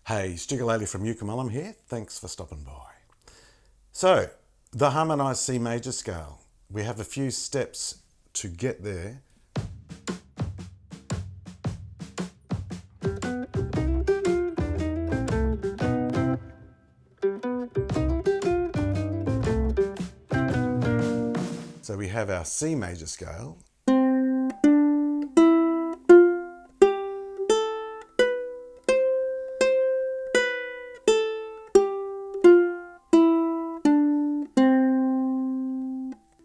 Hey, Stukulele from Uke Mullum here. Thanks for stopping by. So, the Harmonized C major scale. We have a few steps to get there. So we have our C major scale.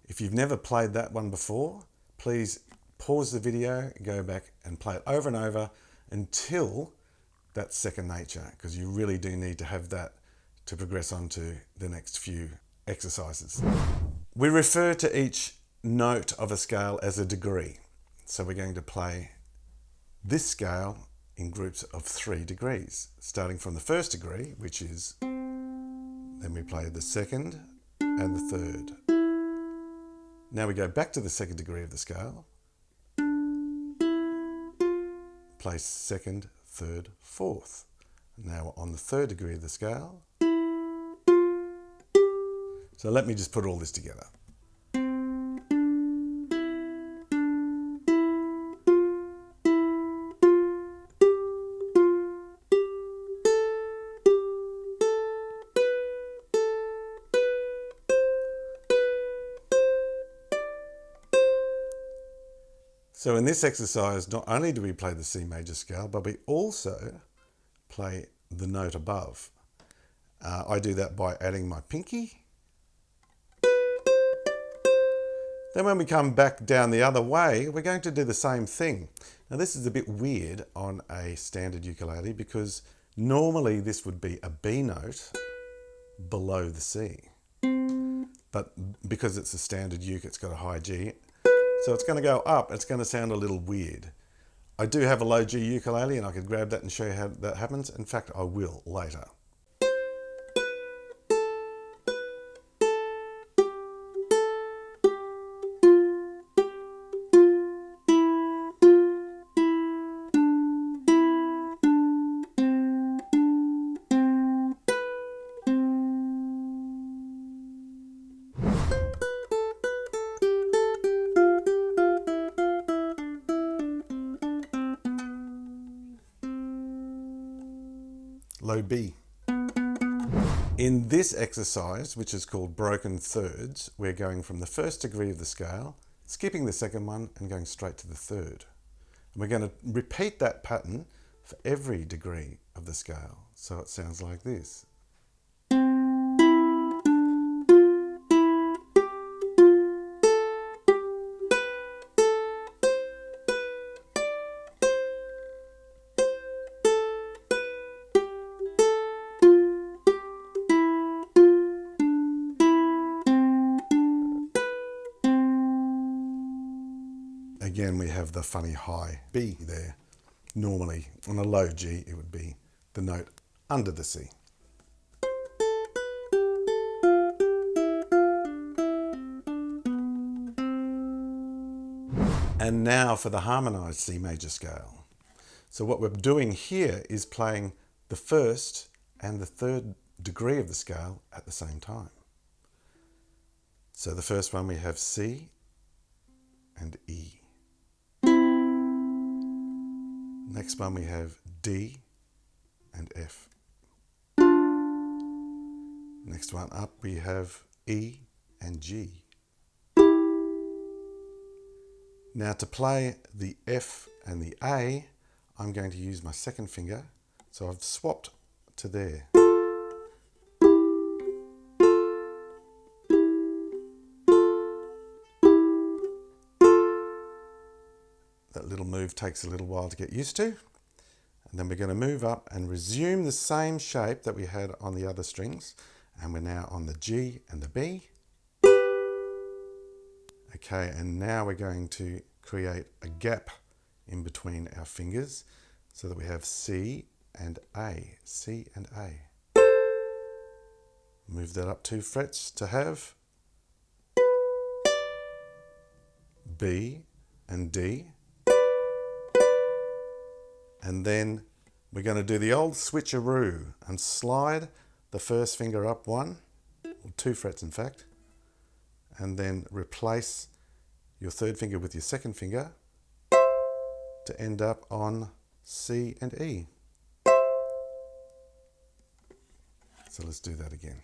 If you've never played that one before, please pause the video, go back and play it over and over until that's second nature, because you really do need to have that to progress on to the next few exercises. We refer to each note of a scale as a degree. So we're going to play this scale in groups of 3 degrees, starting from the first degree, which is, then we play the second and the third. Now we go back to the second degree of the scale, play second, third, fourth. Now we're on the third degree of the scale. So let me just put all this together. So in this exercise, not only do we play the C major scale, but we also play the note above. I do that by adding my pinky. Then when we come back down the other way, we're going to do the same thing. Now this is a bit weird on a standard ukulele because normally this would be a B note below the C. But because it's a standard uke, it's got a high G. So it's going to go up. It's going to sound a little weird. I do have a low G ukulele and I could grab that and show you how that happens. In fact, I will later. Low B. In this exercise, which is called broken thirds, we're going from the first degree of the scale, skipping the second one and going straight to the third. And we're going to repeat that pattern for every degree of the scale. So it sounds like this. Again, we have the funny high B there. Normally, on a low G, it would be the note under the C. And now for the harmonized C major scale. So what we're doing here is playing the first and the third degree of the scale at the same time. So the first one we have C and E. Next one we have D and F. Next one up we have E and G. Now to play the F and the A, I'm going to use my second finger. So I've swapped to there. That little move takes a little while to get used to. And then we're going to move up and resume the same shape that we had on the other strings. And we're now on the G and the B. Okay, and now we're going to create a gap in between our fingers so that we have C and A, C and A. Move that up 2 frets to have B and D. And then we're going to do the old switcheroo and slide the first finger up 1, or 2 frets in fact, and then replace your third finger with your second finger to end up on C and E. So let's do that again.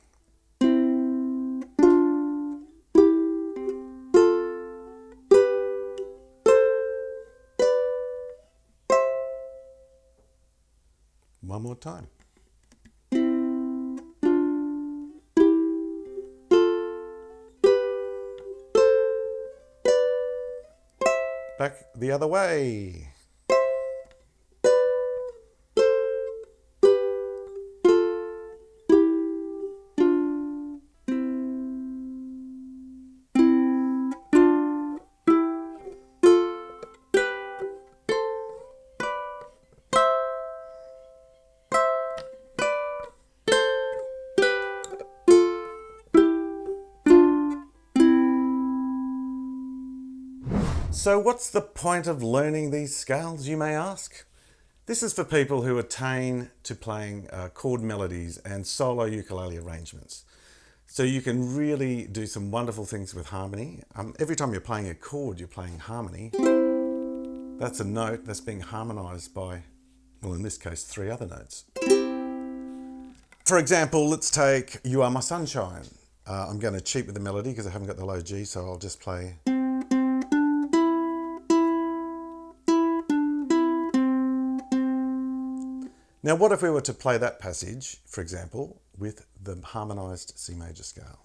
One more time. Back the other way. So what's the point of learning these scales, you may ask? This is for people who attain to playing chord melodies and solo ukulele arrangements. So you can really do some wonderful things with harmony. Every time you're playing a chord, you're playing harmony. That's a note that's being harmonized by, well, in this case, 3 other notes. For example, let's take You Are My Sunshine. I'm going to cheat with the melody because I haven't got the low G, so I'll just play. Now, what if we were to play that passage, for example, with the harmonized C major scale?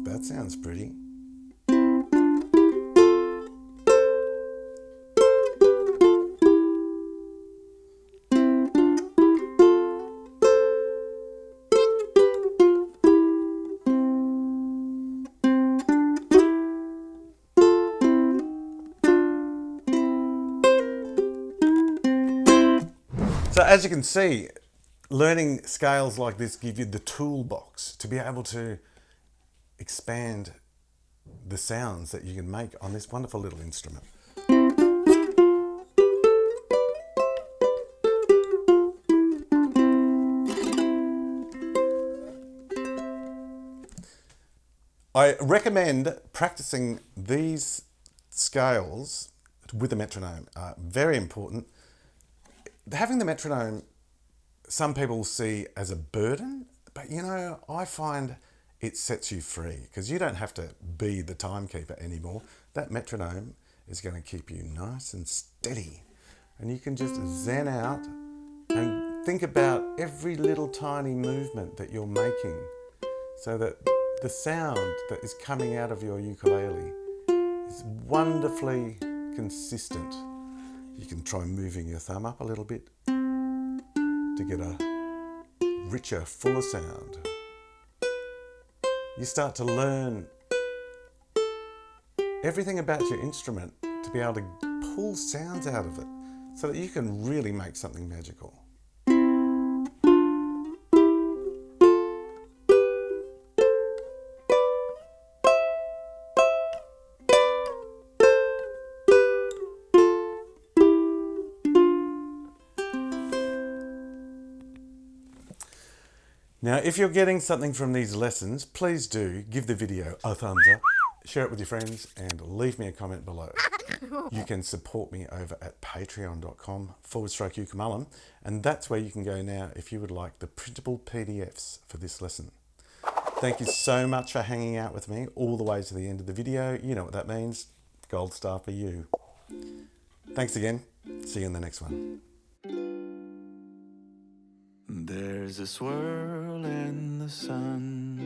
That sounds pretty. So as you can see, learning scales like this give you the toolbox to be able to expand the sounds that you can make on this wonderful little instrument. I recommend practicing these scales with a metronome. Very important. Having the metronome, some people see as a burden, but you know, I find it sets you free because you don't have to be the timekeeper anymore. That metronome is going to keep you nice and steady, and you can just zen out and think about every little tiny movement that you're making so that the sound that is coming out of your ukulele is wonderfully consistent. You can try moving your thumb up a little bit to get a richer, fuller sound. You start to learn everything about your instrument to be able to pull sounds out of it so that you can really make something magical. Now, if you're getting something from these lessons, please do give the video a thumbs up, share it with your friends, and leave me a comment below. You can support me over at patreon.com/Uke Mullum, and that's where you can go now if you would like the printable PDFs for this lesson. Thank you so much for hanging out with me all the way to the end of the video. You know what that means. Gold star for you. Thanks again. See you in the next one. There's a swirl in the sun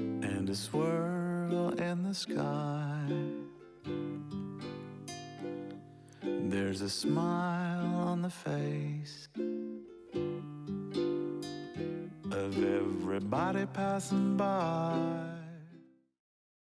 and a swirl in the sky. There's a smile on the face of everybody passing by.